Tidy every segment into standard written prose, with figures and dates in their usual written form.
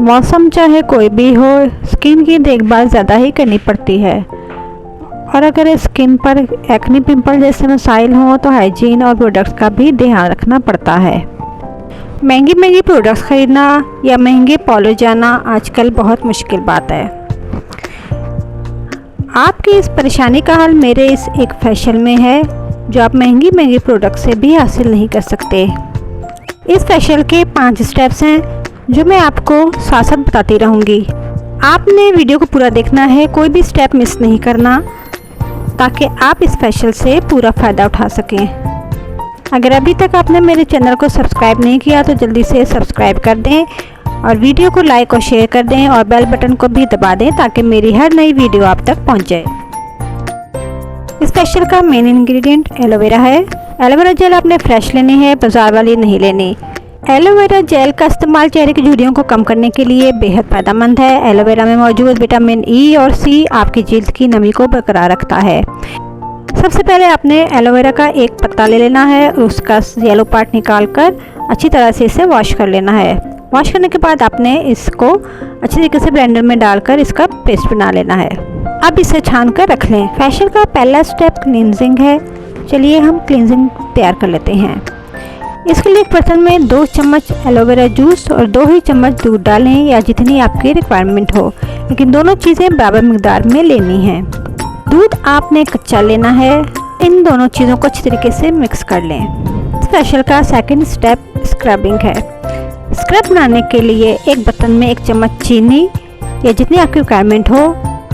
मौसम चाहे कोई भी हो, स्किन की देखभाल ज़्यादा ही करनी पड़ती है। और अगर स्किन पर एक्ने पिंपल जैसे मसाइल हों तो हाइजीन और प्रोडक्ट्स का भी ध्यान रखना पड़ता है। महंगी प्रोडक्ट्स खरीदना या महंगे पार्लर जाना आजकल बहुत मुश्किल बात है। आपकी इस परेशानी का हल मेरे इस एक फेशियल में है, जो आप महंगी प्रोडक्ट से भी हासिल नहीं कर सकते। इस फेशियल के 5 स्टेप्स हैं जो मैं आपको साथ साथ बताती रहूँगी। आपने वीडियो को पूरा देखना है, कोई भी स्टेप मिस नहीं करना, ताकि आप इस फेशियल से पूरा फ़ायदा उठा सकें। अगर अभी तक आपने मेरे चैनल को सब्सक्राइब नहीं किया तो जल्दी से सब्सक्राइब कर दें और वीडियो को लाइक और शेयर कर दें और बेल बटन को भी दबा दें ताकि मेरी हर नई वीडियो आप तक पहुंच जाए। इस फेशियल का मेन इंग्रेडिएंट एलोवेरा है। एलोवेरा जेल आपने फ्रेश लेनी है, बाजार वाली नहीं लेनी। एलोवेरा जेल का इस्तेमाल चेहरे की झुर्रियों को कम करने के लिए बेहद फ़ायदेमंद है। एलोवेरा में मौजूद विटामिन ई और सी आपकी जल्द की नमी को बरकरार रखता है। सबसे पहले आपने एलोवेरा का एक पत्ता ले लेना है और उसका येलो पार्ट निकाल कर अच्छी तरह से इसे वॉश कर लेना है। वॉश करने के बाद आपने इसको अच्छी तरीके से ब्लेंडर में डालकर इसका पेस्ट बना लेना है। अब इसे छान कर रख लें। फेशियल का पहला स्टेप क्लींजिंग है। चलिए हम क्लींजिंग तैयार कर लेते हैं। इसके लिए एक बर्तन में 2 चम्मच एलोवेरा जूस और 2 ही चम्मच दूध डालें या जितनी आपकी रिक्वायरमेंट हो, लेकिन दोनों चीज़ें बराबर मिकदार में लेनी है। दूध आपने कच्चा लेना है। इन दोनों चीज़ों को अच्छी तरीके से मिक्स कर लें। इस फेशियल का सेकंड स्टेप स्क्रबिंग है। स्क्रब बनाने के लिए एक बर्तन में 1 चम्मच चीनी या जितनी आपकी रिक्वायरमेंट हो,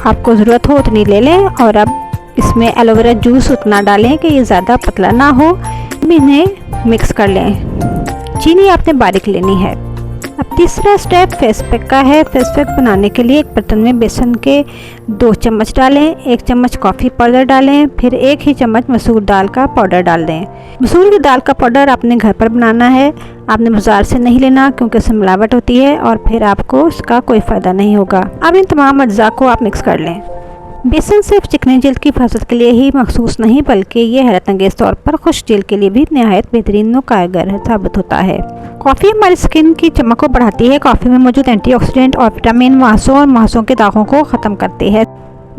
आपको ज़रूरत हो उतनी ले लें और अब इसमें एलोवेरा जूस उतना डालें कि ये ज़्यादा पतला ना हो। इन्हें मिक्स कर लें। चीनी आपने बारीक लेनी है। अब तीसरा स्टेप फेस पैक का है। फेस पैक बनाने के लिए एक बर्तन में बेसन के 2 चम्मच डालें, 1 चम्मच कॉफ़ी पाउडर डालें, फिर 1 ही चम्मच मसूर दाल का पाउडर डाल दें। मसूर की दाल का पाउडर आपने घर पर बनाना है, आपने बाजार से नहीं लेना क्योंकि उसमें मिलावट होती है और फिर आपको उसका कोई फ़ायदा नहीं होगा। अब इन तमाम अज्जा को आप मिक्स कर लें। बेसन सिर्फ चिकनी जल्द की हिफाजत के लिए ही मखसूस नहीं बल्कि ये हैरत अंगेज़ तौर पर खुश्क जल्द के लिए भी नहायत बेहतरीन और कारगर साबित होता है। कॉफ़ी हमारी स्किन की चमक को बढ़ाती है। कॉफ़ी में मौजूद एंटीऑक्सीडेंट और विटामिन मुहासों के दागों को ख़त्म करती है।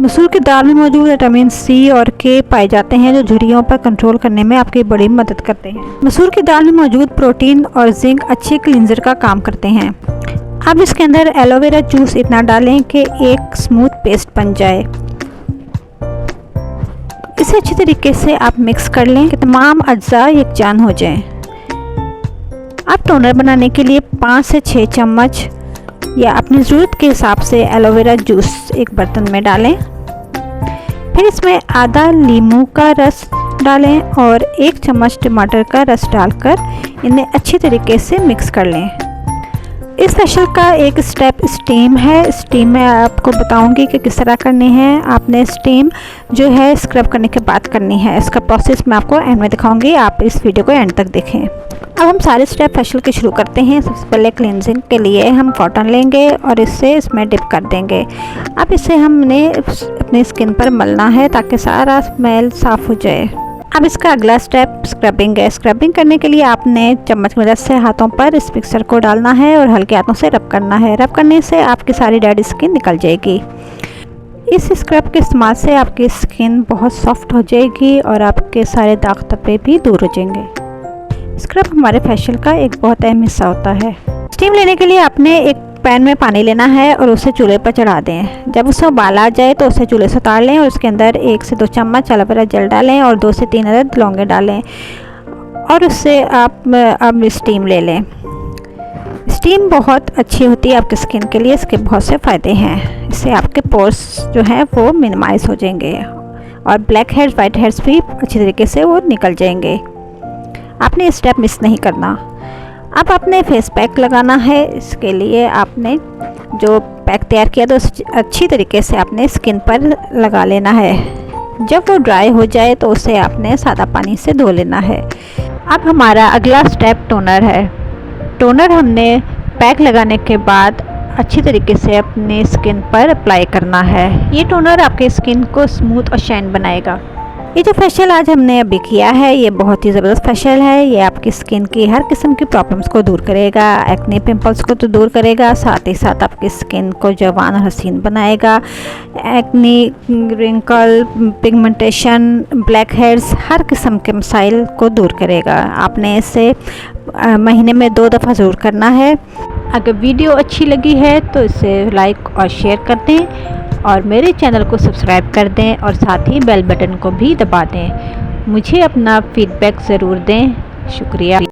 मसूर की दाल में मौजूद विटामिन सी और के पाए जाते हैं जो झुर्रियों पर कंट्रोल करने में आपकी बड़ी मदद करते हैं। मसूर की दाल में मौजूद प्रोटीन और जिंक अच्छे क्लींजर का काम करते हैं। अब इसके अंदर एलोवेरा जूस इतना डालें कि एक स्मूथ पेस्ट बन जाए। इसे अच्छी तरीके से आप मिक्स कर लें कि तमाम अज्जा यकजान हो जाएं। अब टोनर बनाने के लिए 5 से 6 चम्मच या अपनी ज़रूरत के हिसाब से एलोवेरा जूस एक बर्तन में डालें। फिर इसमें आधा नींबू का रस डालें और 1 चम्मच टमाटर का रस डालकर इन्हें अच्छी तरीके से मिक्स कर लें। इस फेशियल का एक स्टेप स्टीम है। स्टीम में आपको बताऊंगी कि किस तरह करनी है। आपने स्टीम जो है स्क्रब करने के बाद करनी है। इसका प्रोसेस मैं आपको एंड में दिखाऊंगी, आप इस वीडियो को एंड तक देखें। अब हम सारे स्टेप फेशियल के शुरू करते हैं। सबसे पहले क्लींजिंग के लिए हम कॉटन लेंगे और इससे इसमें डिप कर देंगे। अब इसे हमने अपनी स्किन पर मलना है ताकि सारा स्मेल साफ़ हो जाए। अब इसका अगला स्टेप स्क्रबिंग है। स्क्रबिंग करने के लिए आपने चम्मच की मदद से हाथों पर इस मिक्सचर को डालना है और हल्के हाथों से रब करना है। रब करने से आपकी सारी डेड स्किन निकल जाएगी। इस स्क्रब के इस्तेमाल से आपकी स्किन बहुत सॉफ्ट हो जाएगी और आपके सारे दाग धब्बे भी दूर हो जाएंगे। स्क्रब हमारे फेशियल का एक बहुत अहम हिस्सा होता है। स्टीम लेने के लिए आपने एक पैन में पानी लेना है और उसे चूल्हे पर चढ़ा दें। जब उसे उबाल आ जाए तो उसे चूल्हे से उतार लें और उसके अंदर 1 से 2 चम्मच एलोवेरा जेल डालें और 2 से 3 अदद लौंगे डालें और उससे आप अब स्टीम ले लें। स्टीम बहुत अच्छी होती है आपकी स्किन के लिए। इसके बहुत से फ़ायदे हैं। इससे आपके पोर्स जो हैं वो मिनिमाइज़ हो जाएंगे और ब्लैक हेड्स वाइट हेड्स भी अच्छी तरीके से वो निकल जाएंगे। आपने ये स्टेप मिस नहीं करना। अब आपने फेस पैक लगाना है। इसके लिए आपने जो पैक तैयार किया तो अच्छी तरीके से आपने स्किन पर लगा लेना है। जब वो ड्राई हो जाए तो उसे आपने सादा पानी से धो लेना है। अब हमारा अगला स्टेप टोनर है। टोनर हमने पैक लगाने के बाद अच्छी तरीके से अपनी स्किन पर अप्लाई करना है। ये टोनर आपके स्किन को स्मूथ और शाइन बनाएगा। ये जो फेशियल आज हमने अभी किया है ये बहुत ही ज़बरदस्त फेशियल है। ये आपकी स्किन की हर किस्म की प्रॉब्लम्स को दूर करेगा, एक्ने पिंपल्स को तो दूर करेगा, साथ ही साथ आपकी स्किन को जवान और हसीन बनाएगा। Acne, wrinkle, pigmentation, blackheads, हर किस्म के मसाइल को दूर करेगा। आपने इसे महीने में 2 दफ़ा ज़रूर करना है। अगर वीडियो अच्छी लगी है तो इसे लाइक और शेयर कर दें और मेरे चैनल को सब्सक्राइब कर दें और साथ ही बेल बटन को भी दबा दें। मुझे अपना फीडबैक ज़रूर दें। शुक्रिया।